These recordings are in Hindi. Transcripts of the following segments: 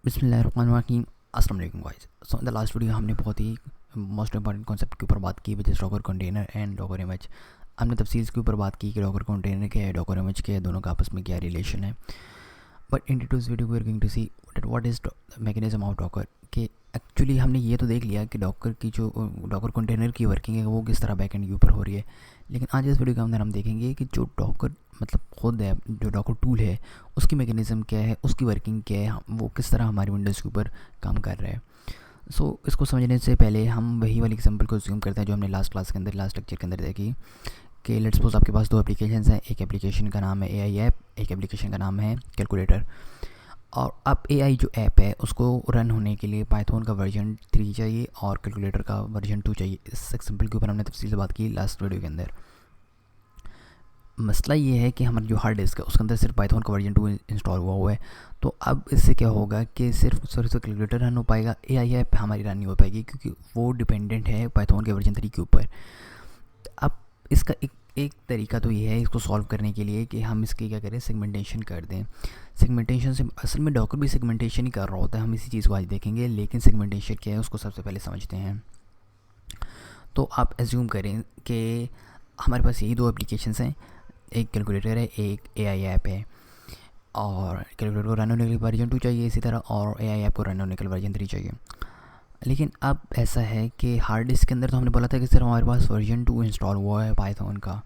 बिस्मिल्लाहिर्रहमानिर्रहीम। अस्सलाम वालेकुम guys. So in the last video हमने बहुत ही मोस्ट इंपॉर्टेंट कॉन्सेप्ट के ऊपर बात की, which is Docker container and Docker image. हमने तफसील के ऊपर बात की कि डॉकर कंटेनर क्या है, डॉकर इमेज क्या है, दोनों का आपस में क्या रिलेशन है। But in today's video we are going to see that what is mechanism of docker. कि एक्चुअली हमने ये तो देख लिया कि डॉकर की जो डॉकर कंटेनर की वर्किंग है वो किस तरह बैक एंड के ऊपर हो रही है। लेकिन आज इस वीडियो के अंदर हम देखेंगे कि जो डॉकर मतलब खुद है, जो डॉकर टूल है, उसकी मैकेनिज्म क्या है, उसकी वर्किंग क्या है, वो किस तरह हमारी विंडोज़ के ऊपर काम कर रहा है। इसको समझने से पहले हम वही वाली एग्जांपल को ज़ूम करते हैं जो हमने लास्ट क्लास के अंदर, लास्ट लेक्चर के अंदर देखी कि लेट्स सपोज आपके पास दो एप्लीकेशंस हैं। एक एप्लीकेशन का नाम है एआई ऐप, एक एप्लीकेशन का नाम है कैलकुलेटर। और अब एआई जो ऐप है उसको रन होने के लिए पाइथन का वर्जन 3 चाहिए और कैलकुलेटर का वर्जन 2 चाहिए। इस एग्जांपल के ऊपर हमने तफसील से बात की लास्ट वीडियो के अंदर। मसला ये है कि हमारा जो हार्ड डिस्क है उसके अंदर सिर्फ पाइथन का वर्जन 2 इंस्टॉल हुआ है। तो अब इससे क्या होगा कि सिर्फ कैलकुलेटर रन हो पाएगा, एआई ऐप हमारी रन नहीं हो पाएगी क्योंकि वो डिपेंडेंट है पाइथन के वर्जन 3 के ऊपर। अब इसका एक तरीका तो ये है इसको सॉल्व करने के लिए कि हम इसकी क्या करें, सेगमेंटेशन कर दें। सेगमेंटेशन से असल में डॉकर भी सेगमेंटेशन ही कर रहा होता है, हम इसी चीज़ को आज देखेंगे। लेकिन सेगमेंटेशन क्या है उसको सबसे पहले समझते हैं। तो आप एज्यूम करें कि हमारे पास यही दो एप्लीकेशंस हैं, एक कैलकुलेटर है, एक एआई ऐप है। और कैलकुलेटर को रन होने के लिए वर्जन 2 चाहिए इसी तरह, और एआई ऐप को रन होने के लिए वर्जन 3 चाहिए। लेकिन अब ऐसा है कि हार्ड डिस्क के अंदर तो हमने बोला था कि सिर्फ हमारे पास वर्जन 2 इंस्टॉल हुआ है पाइथन का।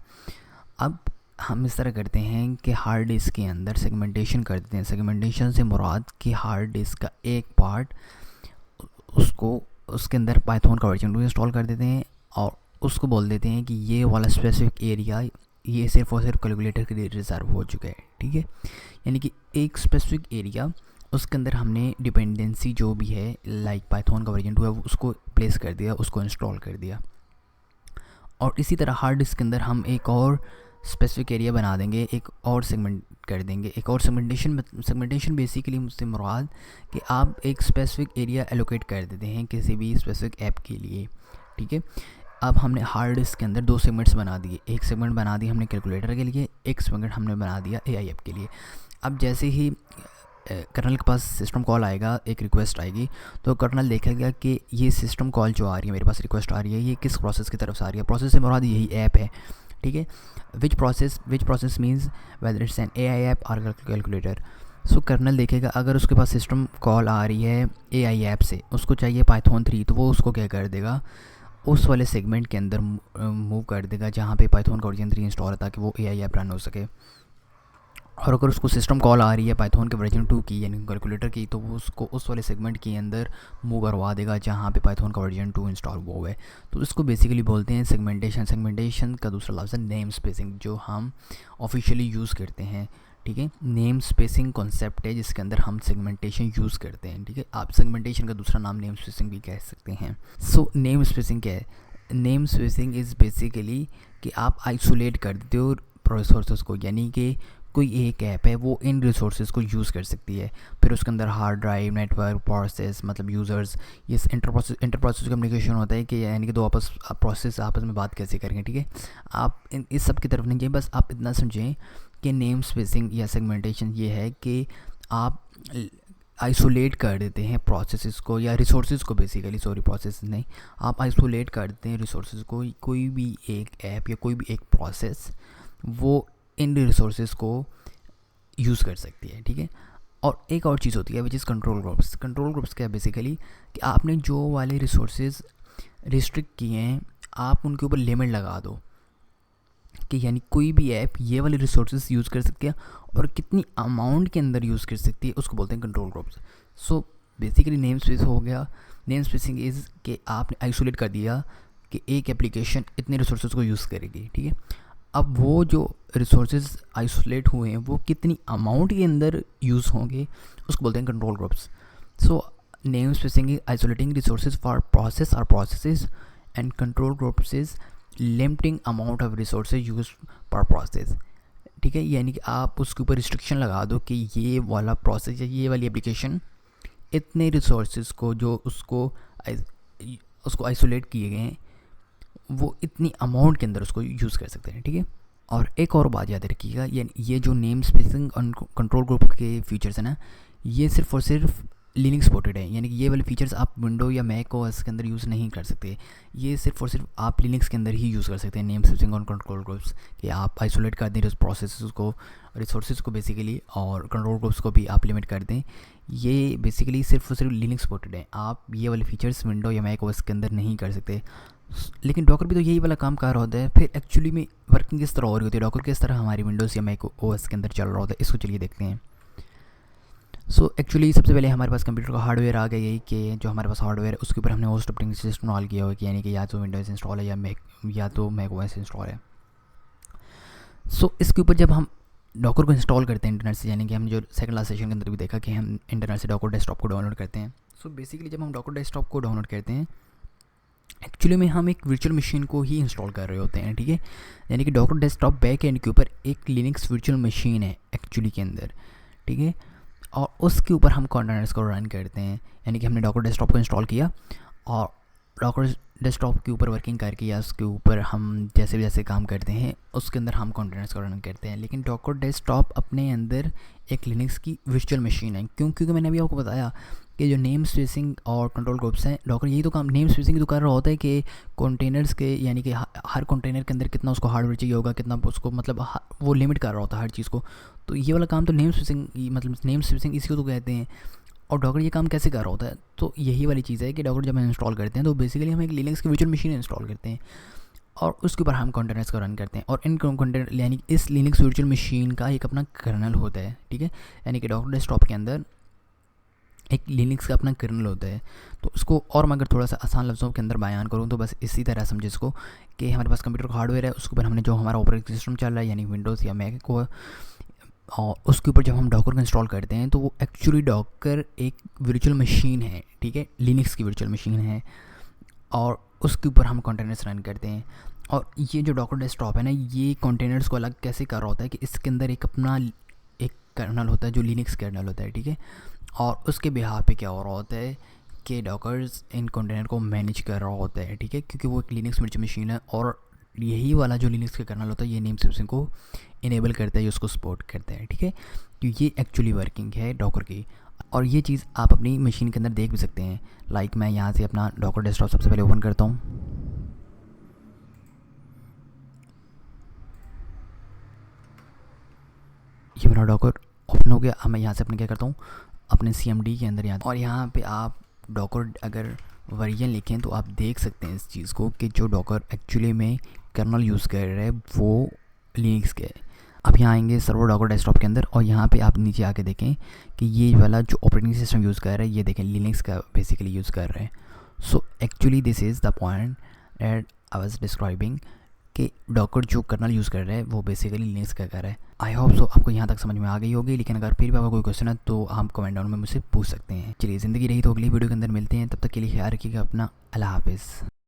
अब हम इस तरह करते हैं कि हार्ड डिस्क के अंदर सेगमेंटेशन कर देते हैं। सेगमेंटेशन से मुराद कि हार्ड डिस्क का एक पार्ट उसको उसके अंदर पाइथन का वर्जन 2 इंस्टॉल कर देते हैं और उसको बोल देते हैं कि ये वाला स्पेसिफिक एरिया ये सिर्फ और सिर्फ कैलकुलेटर के लिए रिजर्व हो चुका है। ठीक है, यानी कि एक स्पेसिफिक एरिया उसके अंदर हमने डिपेंडेंसी जो भी है लाइक पाइथन का वर्जन 2 है उसको प्लेस कर दिया, उसको इंस्टॉल कर दिया। और इसी तरह हार्ड डिस्क के अंदर हम एक और स्पेसिफिक एरिया बना देंगे, एक और सेगमेंट कर देंगे, एक और सेगमेंटेशन बेसिकली मुझसे मुराद कि आप एक स्पेसिफिक एरिया एलोकेट कर देते हैं किसी भी स्पेसिफिक ऐप के लिए। ठीक है, अब हमने हार्ड डिस्क के अंदर दो सेगमेंट्स बना दिए। एक सेगमेंट बना दिया हमने कैलकुलेटर के लिए, एक सेगमेंट हमने बना दिया एआई ऐप के लिए। अब जैसे ही कर्नल के पास सिस्टम कॉल आएगा, एक रिक्वेस्ट आएगी, तो कर्नल देखेगा कि ये सिस्टम कॉल जो आ रही है, मेरे पास रिक्वेस्ट आ रही है, ये किस प्रोसेस की तरफ से आ रही है। प्रोसेस से मुराद यही ऐप है। ठीक है, which process means whether it's an AI app और कैलकुलेटर। सो कर्नल देखेगा अगर उसके पास सिस्टम कॉल आ रही है एआई ऐप से, उसको चाहिए पाइथन 3, तो वो उसको क्या कर देगा, उस वाले सेगमेंट के अंदर मूव कर देगा जहाँ पे पाइथन का वर्जन 3 इंस्टॉल है ताकि वो एआई ऐप रन हो सके। और अगर उसको सिस्टम कॉल आ रही है पाइथन के वर्जन 2 की यानी कैलकुलेटर की, तो वो उसको उस वाले सेगमेंट के अंदर मूव करवा देगा जहाँ पे पाइथन का वर्जन 2 इंस्टॉल हुआ है। तो इसको बेसिकली बोलते हैं सेगमेंटेशन। सेगमेंटेशन का दूसरा लफ्ज़ है नेम स्पेसिंग, जो हम ऑफिशियली यूज़ करते हैं। ठीक है, नेम स्पेसिंग कॉन्सेप्ट है जिसके अंदर हम सेगमेंटेशन यूज़ करते हैं। ठीक है, आप सेगमेंटेशन का दूसरा नाम नेम स्पेसिंग भी कह सकते हैं। सो नेम स्पेसिंग क्या है? नेम स्पेसिंग इज़ बेसिकली कि आप आइसोलेट कर देते हो रिसोर्सेज को, यानी कि कोई एक ऐप है वो इन रिसोर्सेज को यूज़ कर सकती है, फिर उसके अंदर हार्ड ड्राइव, नेटवर्क, प्रोसेस मतलब यूज़र्स, ये इंटर प्रोसेस कम्युनिकेशन होता है कि यानी कि दो प्रोसेस आपस में बात कैसे करेंगे। ठीक है, आप इस सब की तरफ नहीं जाए, बस आप इतना समझें कि नेम स्पेसिंग या सेगमेंटेशन ये है कि आप आइसोलेट कर देते हैं प्रोसेसेस को या रिसोर्सेज को, बेसिकली सॉरी प्रोसेस नहीं, आप आइसोलेट कर देते हैं रिसोर्सेज को। कोई भी एक ऐप या कोई भी एक प्रोसेस वो इन रिसोर्सेज को यूज़ कर सकती है। ठीक है, और एक और चीज़ होती है which is control groups. Control groups क्या है? बेसिकली कि आपने जो वाले रिसोर्सेज रिस्ट्रिक्ट किए हैं आप उनके ऊपर लिमिट लगा दो कि यानी कोई भी ऐप ये वाले रिसोर्सेज यूज़ कर सकती है और कितनी अमाउंट के अंदर यूज़ कर सकती है, उसको बोलते हैं control groups. So basically name space हो गया। नेम स्पेसिंग इज़ कि आपने आइसोलेट कर दिया कि एक एप्लीकेशन इतने रिसोर्सेज को यूज़ करेगी। ठीक है, अब वो जो रिसोर्सेज आइसोलेट हुए हैं वो कितनी अमाउंट के अंदर यूज़ होंगे, उसको बोलते हैं control groups. So name spacing is isolating resources for process और processes and control groups is limiting amount of resources use पर प्रोसेस। ठीक है, यानी कि आप उसके ऊपर रिस्ट्रिक्शन लगा दो कि ये वाला प्रोसेस या ये वाली एप्लीकेशन इतने रिसोर्सेज को जो उसको आइसोलेट किए गए हैं वो इतनी अमाउंट के अंदर उसको यूज़ कर सकते हैं। ठीक है, और एक और बात याद रखिएगा, ये जो नेम स्पेसिंग और कंट्रोल ग्रुप के फीचर्स हैं ना, ये सिर्फ और सिर्फ लिनक्स सपोर्टेड है, यानी कि ये वाले फीचर्स आप विंडो या मैक ओएस के अंदर यूज़ नहीं कर सकते। ये सिर्फ और सिर्फ आप लिनक्स के अंदर ही यूज़ कर सकते हैं, नेम स्विचिंग और कंट्रोल ग्रुप्स, कि आप आइसोलेट कर दें प्रोसेसेस को, रिसोर्सेज को बेसिकली, और कंट्रोल ग्रुप्स को भी आप लिमिट कर दें। ये बेसिकली सिर्फ और सिर्फ लिनक्स सपोर्टेड है, आप ये वाले फीचर्स विंडो या मैक ओएस के अंदर नहीं कर सकते। लेकिन डॉकर भी तो यही वाला काम कर रहा होता है, फिर एक्चुअली में वर्किंग किस तरह हो रही होती है, डॉकर किस तरह हमारी विंडोज़ या मैक ओएस के अंदर चल रहा होता है, इसको चलिए देखते हैं। एक्चुअली सबसे पहले हमारे पास कंप्यूटर का हार्डवेयर आ गया, यही कि जो हमारे पास हार्डवेयर है उसके ऊपर हमने होस्ट ऑपरेटिंग सिस्टम इंस्टॉल किया हुआ है, यानी कि या तो विंडोज़ इंस्टॉल है या तो मैक ओएस इंस्टॉल है। इसके ऊपर जब हम डॉकर को इंस्टॉल करते हैं इंटरनेट से, यानी कि हम जो सेकंड लास्ट सेशन के अंदर भी देखा कि हम इंटरनेट से डॉकर डेस्कटॉप को डाउनलोड करते हैं। बेसिकली जब हम डॉकर डेस्कटॉप को डाउनलोड करते हैं, एक्चुअली में हम एक वर्चुअल मशीन को ही इंस्टॉल कर रहे होते हैं, ठीक है। यानी कि डॉकर डेस्कटॉप बैक एंड के ऊपर एक लिनक्स वर्चुअल मशीन है एक्चुअली के अंदर, ठीक है। और उसके ऊपर हम कंटेनर्स को रन करते हैं, यानी कि हमने डॉकर डेस्कटॉप को इंस्टॉल किया और डॉकर डेस्कटॉप के ऊपर वर्किंग करके या उसके ऊपर हम जैसे काम करते हैं उसके अंदर हम कंटेनर्स को रन करते हैं। लेकिन डॉकर डेस्कटॉप अपने अंदर एक लिनक्स की वर्चुअल मशीन है, क्योंकि मैंने अभी आपको बताया कि जो नेम स्पेसिंग और कंट्रोल ग्रुप्स हैं, डॉकर यही तो काम नेम स्पेसिंग तो कर रहा होता है कि कंटेनर्स के, यानी कि हर कंटेनर के अंदर कितना उसको हार्डवेयर चाहिए होगा, कितना उसको मतलब वो लिमिट कर रहा होता है हर चीज़ को। तो ये वाला काम तो नेम स्पेसिंग, मतलब नेम स्पेसिंग इसी को तो कहते हैं। और डॉकर ये काम कैसे कर रहा होता है, तो यही वाली चीज़ है कि डॉकर जब हम इंस्टॉल करते हैं तो बेसिकली हम एक लिनक्स की वर्चुअल मशीन इंस्टॉल करते हैं और उसके ऊपर हम कंटेनर्स को रन करते हैं। और इन कंटेनर यानी इस लिनक्स वर्चुअल मशीन का एक अपना कर्नल होता है, ठीक है। यानी कि डॉकर डेस्कटॉप के अंदर एक लिनक्स का अपना कर्नल होता है। तो उसको और मैं अगर थोड़ा सा आसान लफ्ज़ों के अंदर बयान करूँ तो बस इसी तरह समझे इसको, कि हमारे पास कंप्यूटर का हार्डवेयर है, उसके ऊपर हमने जो हमारा ऑपरेटिंग सिस्टम चल रहा है यानी विंडोज़ या मैक को, और उसके ऊपर जब हम डॉकर को इंस्टॉल करते हैं तो वो एक्चुअली डॉकर एक वर्चुअल मशीन है, ठीक है, लिनक्स की वर्चुअल मशीन है, और उसके ऊपर हम कंटेनर्स रन करते हैं। और ये जो डॉकर डेस्कटॉप है ना, ये कंटेनर्स को अलग कैसे कर रहा होता है कि इसके अंदर एक अपना एक कर्नल होता है जो लिनक्स कर्नल होता है, ठीक है। और उसके बिहाफ पे क्या हो रहा होता है कि डॉकर्स इन कंटेनर को मैनेज कर रहा होता है, ठीक है, क्योंकि वो एक लिनक्स वर्चुअल मशीन है और यही वाला जो लिनक्स का कर्नल होता है ये नेम स्पेसिंग को इनेबल करता है, उसको सपोर्ट करता है, ठीक है। तो ये एक्चुअली वर्किंग है डॉकर की, और ये चीज़ आप अपनी मशीन के अंदर देख भी सकते हैं। लाइक मैं यहाँ से अपना डॉकर डेस्कटॉप सबसे पहले ओपन करता हूँ। ये मेरा डॉकर ओपन हो गया। अब मैं यहाँ से अपने क्या करता हूँ, अपने CMD के अंदर यहाँ, और यहाँ पे आप डॉकर अगर वर्जन लिखें तो आप देख सकते हैं इस चीज़ को कि जो डॉकर एक्चुअली में कर्नल यूज़ कर रहे हैं वो लिनक्स के है। अब यहाँ आएंगे सर्वर डॉकर डेस्कटॉप के अंदर और यहाँ पे आप नीचे आके देखें कि ये वाला जो ऑपरेटिंग सिस्टम यूज़ कर रहा है ये देखें लिनक्स का बेसिकली यूज़ कर रहे हैं। Actually this is the point that I was describing कि डॉकर जो कर्नल यूज़ कर रहा है वो बेसिकली लिनक्स का कर रहा है। आई होप सो आपको यहाँ तक समझ में आ गई होगी, लेकिन अगर फिर भी आपका कोई क्वेश्चन है तो आप कमेंट डाउन में मुझसे पूछ सकते हैं। चलिए ज़िंदगी रही तो अगली वीडियो के अंदर मिलते हैं, तब तक के लिए ख्याल रखिएगा अपना। अल्लाह हाफिज़।